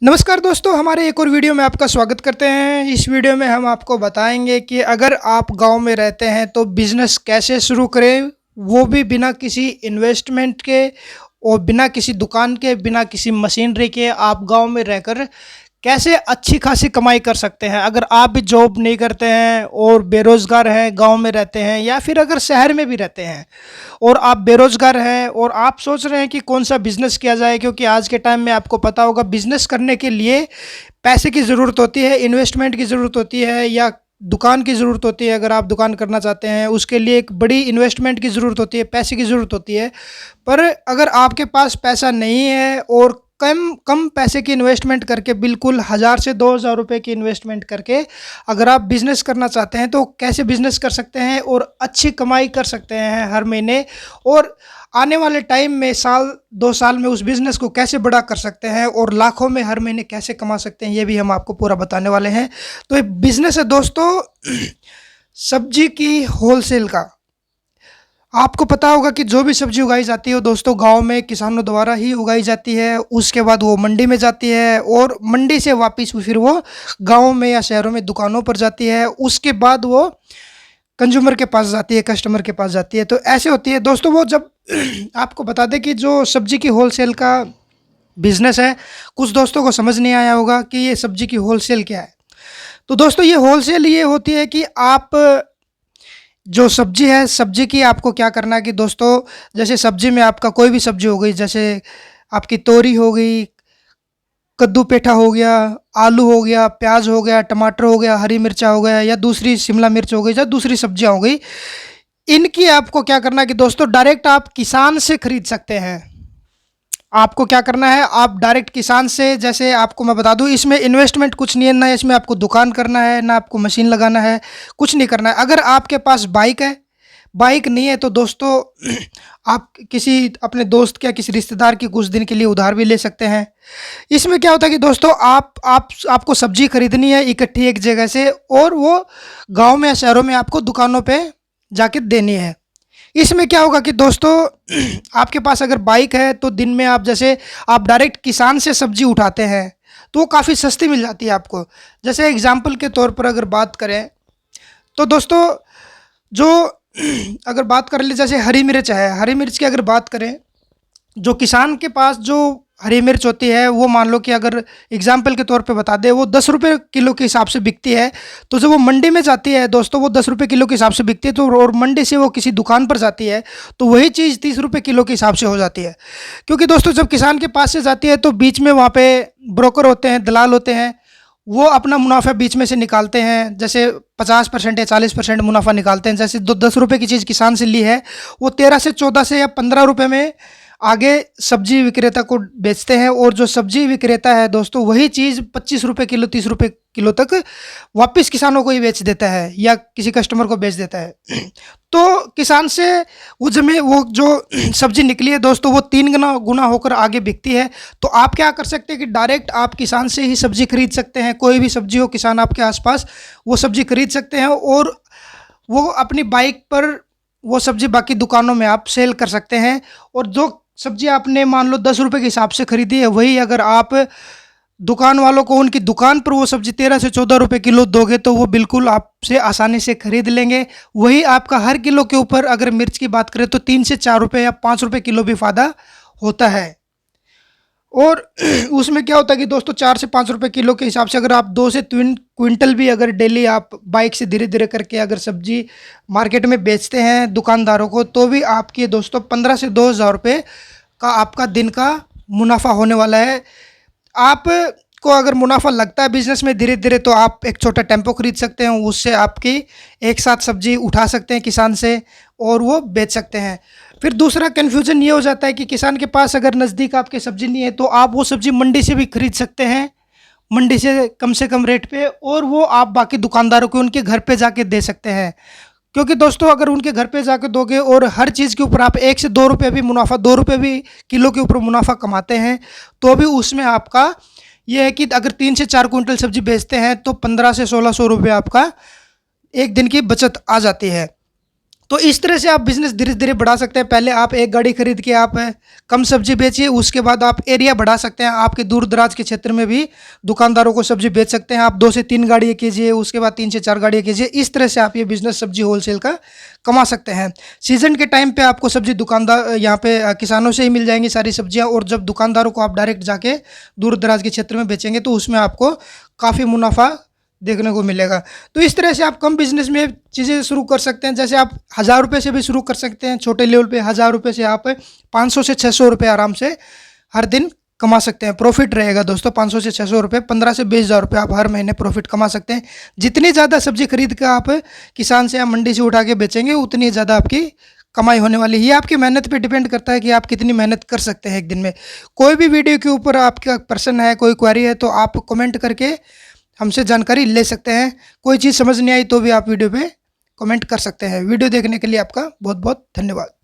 नमस्कार दोस्तों, हमारे एक और वीडियो में आपका स्वागत करते हैं। इस वीडियो में हम आपको बताएंगे कि अगर आप गांव में रहते हैं तो बिज़नेस कैसे शुरू करें, वो भी बिना किसी इन्वेस्टमेंट के और बिना किसी दुकान के, बिना किसी मशीनरी के। आप गांव में रहकर कैसे अच्छी खासी कमाई कर सकते हैं। अगर आप भी जॉब नहीं करते हैं और बेरोज़गार हैं, गांव में रहते हैं, या फिर अगर शहर में भी रहते हैं और आप बेरोज़गार हैं और आप सोच रहे हैं कि कौन सा बिज़नेस किया जाए, क्योंकि आज के टाइम में आपको पता होगा बिज़नेस करने के लिए पैसे की ज़रूरत होती है, इन्वेस्टमेंट की ज़रूरत होती है, या दुकान की ज़रूरत होती है। अगर आप दुकान करना चाहते हैं उसके लिए एक बड़ी इन्वेस्टमेंट की ज़रूरत होती है, पैसे की ज़रूरत होती है। पर अगर आपके पास पैसा नहीं है और कम कम पैसे की इन्वेस्टमेंट करके, बिल्कुल 1000 से 2000 रुपए की इन्वेस्टमेंट करके अगर आप बिज़नेस करना चाहते हैं तो कैसे बिज़नेस कर सकते हैं और अच्छी कमाई कर सकते हैं हर महीने, और आने वाले टाइम में साल 2 साल में उस बिज़नेस को कैसे बड़ा कर सकते हैं और लाखों में हर महीने कैसे कमा सकते हैं, ये भी हम आपको पूरा बताने वाले हैं। तो ये बिज़नेस है दोस्तों सब्जी की होलसेल का। आपको पता होगा कि जो भी सब्ज़ी उगाई जाती है वो दोस्तों गाँव में किसानों द्वारा ही उगाई जाती है। उसके बाद वो मंडी में जाती है और मंडी से वापस फिर वो गाँव में या शहरों में दुकानों पर जाती है। उसके बाद वो कंज्यूमर के पास जाती है, कस्टमर के पास जाती है। तो ऐसे होती है दोस्तों वो जब आपको बता दें कि जो सब्ज़ी की होलसेल का बिज़नेस है, कुछ दोस्तों को समझ नहीं आया होगा कि ये सब्ज़ी की होलसेल क्या है। तो दोस्तों ये होलसेल ये होती है कि आप जो सब्ज़ी है, सब्ज़ी की आपको क्या करना है कि दोस्तों जैसे सब्ज़ी में आपका कोई भी सब्ज़ी हो गई, जैसे आपकी तोरी हो गई, कद्दू पेठा हो गया, आलू हो गया, प्याज हो गया, टमाटर हो गया, हरी मिर्चा हो गया, या दूसरी शिमला मिर्च हो गई, या दूसरी सब्जियां हो गई। इनकी आपको क्या करना है कि दोस्तों डायरेक्ट आप किसान से खरीद सकते हैं। आपको क्या करना है, आप डायरेक्ट किसान से, जैसे आपको मैं बता दूं इसमें इन्वेस्टमेंट कुछ नहीं है, ना इसमें आपको दुकान करना है, ना आपको मशीन लगाना है, कुछ नहीं करना है। अगर आपके पास बाइक है, बाइक नहीं है तो दोस्तों आप किसी अपने दोस्त या किसी रिश्तेदार की कुछ दिन के लिए उधार भी ले सकते हैं। इसमें क्या होता है कि दोस्तों आपको सब्जी खरीदनी है इकट्ठी एक जगह से, और वो गांव में या शहरों में आपको दुकानों पे जाके देनी है। इसमें क्या होगा कि दोस्तों आपके पास अगर बाइक है तो दिन में आप जैसे आप डायरेक्ट किसान से सब्जी उठाते हैं तो वो काफ़ी सस्ती मिल जाती है आपको। जैसे एग्जाम्पल के तौर पर अगर बात करें तो दोस्तों जो अगर बात कर ले, जैसे हरी मिर्च है, हरी मिर्च की अगर बात करें, जो किसान के पास जो हरी मिर्च होती है वो मान लो कि अगर एग्जाम्पल के तौर पे बता दें वो 10 रुपये किलो के हिसाब से बिकती है। तो जब वो मंडी में जाती है दोस्तों वो 10 रुपये किलो के हिसाब से बिकती है, तो और मंडी से वो किसी दुकान पर जाती है तो वही चीज़ 30 रुपये किलो के हिसाब से हो जाती है। क्योंकि दोस्तों जब किसान के पास से जाती है तो बीच में वहाँ पे ब्रोकर होते हैं, दलाल होते हैं, वो अपना मुनाफा बीच में से निकालते हैं। जैसे 50% या 40% मुनाफा निकालते हैं। जैसे 10 रुपये की चीज़ किसान से ली है वो 13 से 14 से या 15 रुपये में आगे सब्जी विक्रेता को बेचते हैं, और जो सब्जी विक्रेता है दोस्तों वही चीज़ 25 रुपये किलो, 30 रुपये किलो तक वापस किसानों को ही बेच देता है या किसी कस्टमर को बेच देता है। तो किसान से वो जो सब्जी निकली है दोस्तों वो 3 गुना होकर आगे बिकती है। तो आप क्या कर सकते हैं कि डायरेक्ट आप किसान से ही सब्जी खरीद सकते हैं। कोई भी सब्जी हो, किसान आपके आसपास, वो सब्जी खरीद सकते हैं और वो अपनी बाइक पर वो सब्जी बाकी दुकानों में आप सेल कर सकते हैं। और जो सब्जी आपने मान लो 10 रुपये के हिसाब से खरीदी है, वही अगर आप दुकान वालों को उनकी दुकान पर वो सब्जी 13 से 14 रुपये किलो दोगे तो वो बिल्कुल आपसे आसानी से खरीद लेंगे। वही आपका हर किलो के ऊपर अगर मिर्च की बात करें तो 3 से 4 रुपये या 5 रुपये किलो भी फ़ायदा होता है। और उसमें क्या होता है कि दोस्तों 4 से 5 रुपये किलो के हिसाब से अगर आप 2 से 3 क्विंटल भी अगर डेली आप बाइक से धीरे धीरे करके अगर सब्जी मार्केट में बेचते हैं दुकानदारों को, तो भी आपके दोस्तों 15 से 2000 रुपये का आपका दिन का मुनाफा होने वाला है। आप को अगर मुनाफा लगता है बिजनेस में धीरे धीरे तो आप एक छोटा टेम्पो खरीद सकते हैं, उससे आपकी एक साथ सब्जी उठा सकते हैं किसान से और वो बेच सकते हैं। फिर दूसरा कन्फ्यूज़न ये हो जाता है कि किसान के पास अगर नज़दीक आपके सब्ज़ी नहीं है तो आप वो सब्ज़ी मंडी से भी खरीद सकते हैं, मंडी से कम रेट पे, और वो आप बाकी दुकानदारों को उनके घर पे जाके दे सकते हैं। क्योंकि दोस्तों अगर उनके घर पे जाके दोगे और हर चीज़ के ऊपर आप 1 से 2 रुपये भी मुनाफा, 2 रुपये भी किलो के ऊपर मुनाफा कमाते हैं, तो भी उसमें आपका ये है कि अगर 3 से 4 कुंटल सब्जी बेचते हैं तो 1500 से 1600 रुपये आपका एक दिन की बचत आ जाती है। तो इस तरह से आप बिज़नेस धीरे-धीरे बढ़ा सकते हैं। पहले आप एक गाड़ी खरीद के आप कम सब्ज़ी बेचिए, उसके बाद आप एरिया बढ़ा सकते हैं। आपके दूर-दराज के क्षेत्र में भी दुकानदारों को सब्ज़ी बेच सकते हैं। आप 2 से 3 गाड़ियाँ कीजिए, उसके बाद 3 से 4 गाड़ियाँ कीजिए। इस तरह से आप ये बिज़नेस सब्ज़ी होलसेल का कमा सकते हैं। सीज़न के टाइम पे आपको सब्ज़ी दुकानदार यहाँ पे किसानों से ही मिल जाएँगी सारी सब्ज़ियाँ, और जब दुकानदारों को आप डायरेक्ट जाके दूर-दराज के क्षेत्र में बेचेंगे तो उसमें आपको काफ़ी मुनाफ़ा देखने को मिलेगा। तो इस तरह से आप कम बिज़नेस में चीज़ें शुरू कर सकते हैं। जैसे आप ₹1000 से भी शुरू कर सकते हैं, छोटे लेवल पे ₹1000 से आप 500 से ₹600 आराम से हर दिन कमा सकते हैं। प्रॉफ़िट रहेगा दोस्तों, 500 से ₹600, 15 से ₹20,000 आप हर महीने प्रॉफ़िट कमा सकते हैं। जितनी ज़्यादा सब्ज़ी खरीद के आप किसान से या मंडी से उठा के बेचेंगे, उतनी ज़्यादा आपकी कमाई होने वाली है। ये आपकी मेहनत पे डिपेंड करता है कि आप कितनी मेहनत कर सकते हैं एक दिन में। कोई भी वीडियो के ऊपर आपका प्रश्न है, कोई क्वेरी है, तो आप कमेंट करके हमसे जानकारी ले सकते हैं। कोई चीज़ समझ नहीं आई तो भी आप वीडियो पे कमेंट कर सकते हैं। वीडियो देखने के लिए आपका बहुत-बहुत धन्यवाद।